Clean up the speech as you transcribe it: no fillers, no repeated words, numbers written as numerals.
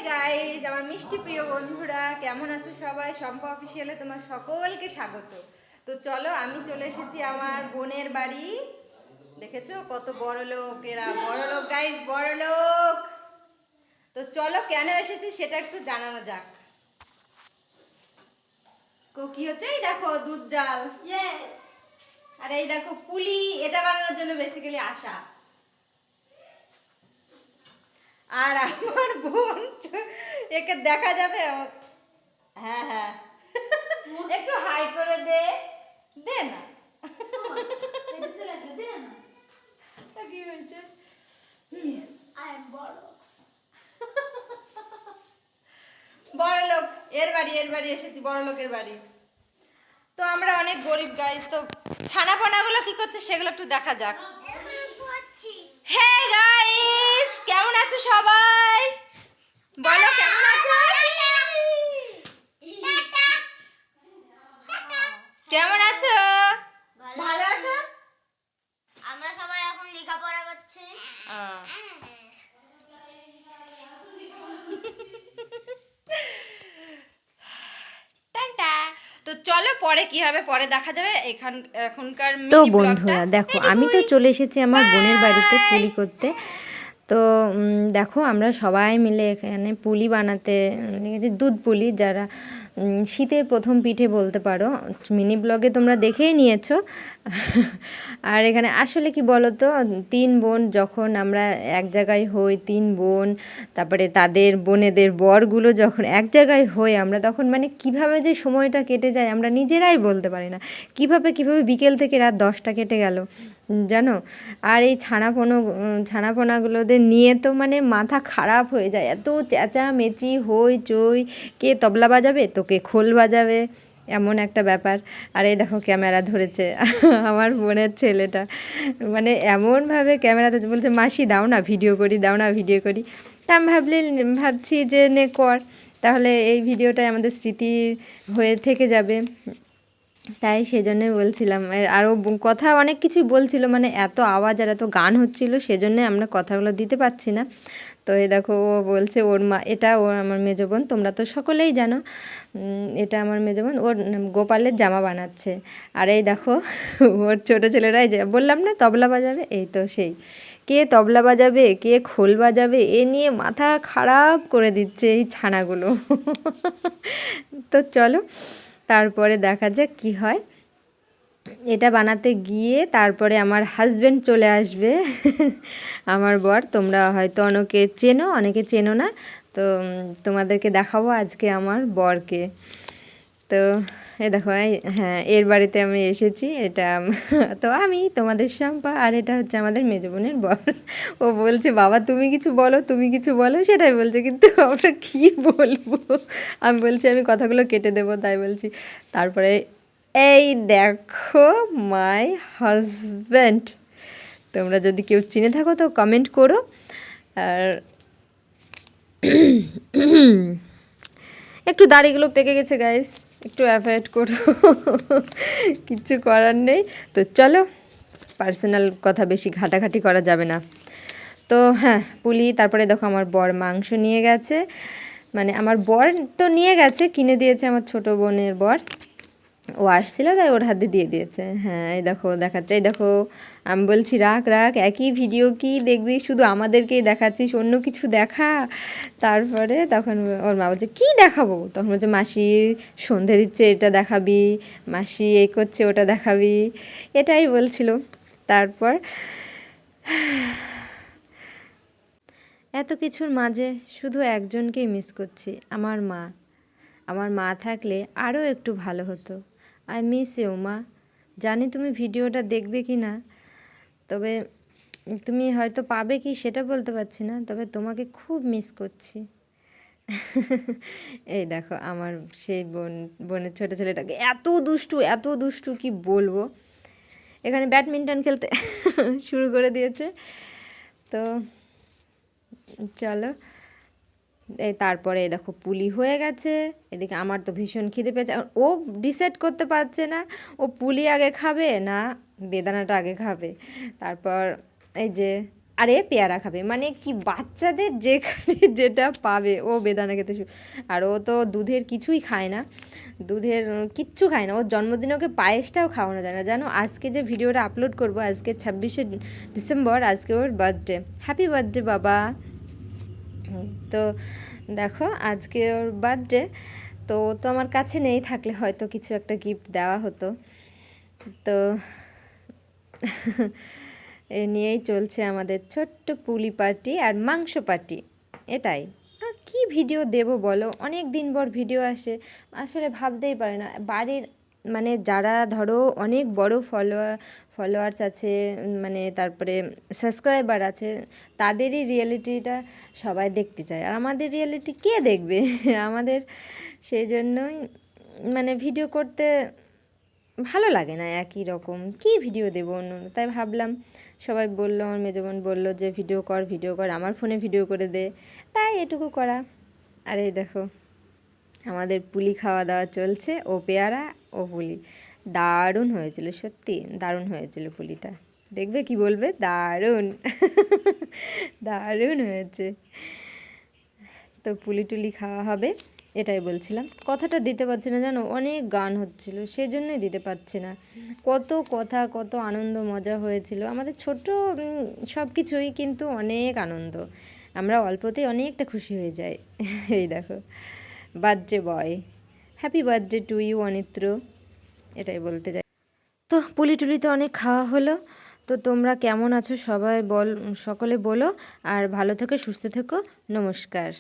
Guys, আমার মিষ্টি প্রিয় বন্ধুরা কেমন আছো সবাই? শম্পা অফিসিয়ালে তোমার সকলকে স্বাগত। তো চলো, আমি চলে এসেছি আমার বোনের বাড়ি। দেখেছো কত বড় লোক এরা, বড় লোক গাইস, বড় লোক। তো চলো, কেন এসেছি সেটা একটু জানানো যাক। কি হচ্ছে? এই দেখো দুধ জাল, ইয়েস। আর এই দেখো পুলি, এটা বানানোর জন্য বেসিক্যালি আসা। আর আমার বোন, একে দেখা যাবে। হ্যাঁ হ্যাঁ, একটু হাই করে দে, দে না। কি হয়েছে? বড় লোক এর বাড়ি এসেছি, বড় লোকের বাড়ি। তো আমরা অনেক গরিব গাইস, তো ছানা পোনাগুলো কি করছে সেগুলো একটু দেখা যাক। হ্যাঁ গাইস, কেমন আছো সবাই? বলো কেমন আছো? কেমন আছো? ভালো আছো? আমরা সবাই এখন লেখাপড়া করছি। তো চলো, পরে কি হবে পরে দেখা যাবে। এখনকার তো বন্ধুরা দেখো, আমি তো চলে এসেছি আমার বোনের বাড়িতে পুলি করতে। তো দেখো, আমরা সবাই মিলে এখানে পুলি বানাতে লেগেছি, দুধ পুলি, যারা শীতের প্রথম পিঠে বলতে পারো। মিনি ব্লগে তোমরা দেখেই নিয়েছো। আর এখানে আসলে কি বলো তো, 3 বোন যখন আমরা এক জায়গায় হই, 3 বোন, তারপরে তাদের বোনেদের বরগুলো যখন এক জায়গায় হই আমরা, তখন মানে কিভাবে যে সময়টা কেটে যায় আমরা নিজেরাই বলতে পারি না। কিভাবে বিকেল থেকে রাত 10টা কেটে গেল জানো। আর এই ছানাপোনাগুলোদের নিয়ে তো মানে মাথা খারাপ হয়ে যায়, এত চেঁচামেচি হই চই, কে তবলা বাজাবে তো কে খোল বাজাবে, এমন একটা ব্যাপার। আর এই দেখো ক্যামেরা ধরেছে আমার বোনের ছেলেটা, মানে এমনভাবে ক্যামেরাতে বলছে, মাসি দাও না ভিডিও করি, দাও না ভিডিও করি। তা আমি ভাবছি যে নে কর, তাহলে এই ভিডিওটাই আমাদের স্মৃতি হয়ে থেকে যাবে। তাই সেই জন্যই বলছিলাম। আরও কথা অনেক কিছুই বলছিল, মানে এত আওয়াজ আর এত গান হচ্ছিল, সেজন্যে আমরা কথাগুলো দিতে পারছি না। তো এই দেখো, ও বলছে ওর মা, এটা ওর আমার মেজো বোন, তোমরা তো সকলেই জানো এটা আমার মেজো বোন, ওর গোপালের জামা বানাচ্ছে। আর এই দেখো ওর ছোটো ছেলেরাই, যে বললাম না তবলা বাজাবে, এই তো সেই, কে তবলা বাজাবে কে খোল বাজাবে এ নিয়ে মাথা খারাপ করে দিচ্ছে এই ছানাগুলো। তো চলো, তারপরে দেখা যাক কি হয়। এটা বানাতে গিয়ে তারপরে আমার হাজব্যান্ড চলে আসবে, আমার বর। তোমরা হয়তো অনেকে চেনো, অনেকে চেনো না। তো তোমাদেরকে দেখাবো আজকে আমার বরকে। তো দেখো, হ্যাঁ, এর বাড়িতে আমি এসেছি। এটা তো আমি তোমাদের শম্পা, আর এটা হচ্ছে আমাদের মেজো বোনের বর। ও বলছে, বাবা তুমি কিছু বলো, তুমি কিছু বলো, সেটাই বলছে, কিন্তু আমরা কী বলবো। আমি বলছি আমি কথাগুলো কেটে দেবো, তাই বলছি। তারপরে এই দেখো মাই হাজব্যান্ড, তোমরা যদি কেউ চিনে থাকো তো কমেন্ট করো। আর একটু দাড়িগুলো পেকে গেছে গাইস, একটু অ্যাভয়েড করো, কিচ্ছু করার নেই। তো চলো, পার্সোনাল কথা বেশি ঘাটাঘাটি করা যাবে না। তো হ্যাঁ, পুলি, তারপরে দেখো আমার বর মাংস নিয়ে গেছে, মানে আমার বর তো নিয়ে গেছে, কিনে দিয়েছে আমার ছোটো বোনের বর, ও আসছিলো তাই ওর হাতে দিয়ে দিয়েছে। হ্যাঁ, এই দেখো দেখাচ্ছে, এই দেখো। আমি বলছি রাখ রাখ, একই ভিডিও কি দেখবি, শুধু আমাদেরকেই দেখাচ্ছিস, অন্য কিছু দেখা। তারপরে তখন ওর মা বলছে, কী দেখাবো? তখন বলছে, মাসি সন্ধে দিচ্ছে, এটা দেখাবি, মাসি এই করছে, ওটা দেখাবি, এটাই বলছিল। তারপর এত কিছুর মাঝে শুধু একজনকেই মিস করছি, আমার মা। আমার মা থাকলে আরও একটু ভালো হতো। আই মিস ইউ মা। জানি তুমি ভিডিওটা দেখবে কি না, তবে তুমি হয়তো পাবে কি সেটা বলতে পারছি না, তবে তোমাকে খুব মিস করছি। এই দেখো আমার সেই বোনের ছোটো ছেলেটাকে, এত দুষ্টু কি বলবো। এখানে ব্যাডমিন্টন খেলতে শুরু করে দিয়েছে। তো চলো, এই তারপরে দেখো পুলি হয়ে গেছে। এদিকে আমার তো ভীষণ খিদে পেয়েছে, ও ডিসাইড করতে পারছে না ও পুলি আগে খাবে না বেদানাটা আগে খাবে। তারপর এই যে আরে পেয়ারা খাবে, মানে কি বাচ্চাদের যেখানে যেটা পাবে ও বেদানা খেতে আর ও তো দুধের কিছুই খায় না, দুধের কিচ্ছু খায় না। ওর জন্মদিনে ওকে পায়েসটাও খাওয়ানো যায় না জানো। আজকে যে ভিডিওটা আপলোড করব, আজকে 26শে ডিসেম্বর, আজকে ওর বার্থডে। হ্যাপি বার্থডে বাবা। তো দেখো আজকে ওর বার্থডে, তো ও তো আমার কাছে নেই, থাকলে হয়তো কিছু একটা গিফট দেওয়া হতো। তো এ নিয়েই চলছে আমাদের ছোট্ট পুলি পার্টি আর মাংস পার্টি, এটাই। আর কি ভিডিও দেব বলো, অনেক দিন পর ভিডিও আসে, আসলে ভাবতেই পারে না বাড়ির মানে যারা ধরো অনেক বড় ফলোয়ার্স আছে, মানে তারপরে সাবস্ক্রাইবার আছে, তাদেরই রিয়েলিটিটা সবাই দেখতে চায়, আর আমাদের রিয়েলিটি কে দেখবে আমাদের সেই জন্যই মানে ভিডিও করতে ভালো লাগে না, একই রকম কি ভিডিও দেবো অন্য। তাই ভাবলাম, সবাই বললো, আমার মেজো বোন বললো যে ভিডিও কর, আমার ফোনে ভিডিও করে দে, তাই এটুকু করা। আর এই দেখো আমাদের পুলি খাওয়া দাওয়া চলছে, ও পেয়ারা ও পুলি। দারুণ হয়েছিল, সত্যি দারুণ হয়েছিল পুলিটা, দেখবে কি বলবে, দারুণ দারুণ হয়েছে। তো পুলি টুলি খাওয়া হবে, এটাই বলছিলাম। কথাটা দিতে পারছি না জানো, অনেক গান হচ্ছিল, সেজন্যই দিতে পারছি না। কত কথা, কত আনন্দ মজা হয়েছিল আমাদের ছোট সব কিছুই, কিন্তু অনেক আনন্দ, আমরা অল্পতেই অনেকটা খুশি হয়ে যাই এই দেখো birthday boy, happy birthday to you Anitra, এটাই বলতে চাই। তো পুলি টুলিতে অনেক খাওয়া হলো। তো তোমরা কেমন আছো সবাই সকলে বলো, আর ভালো থেকো, সুস্থ থেকো, নমস্কার।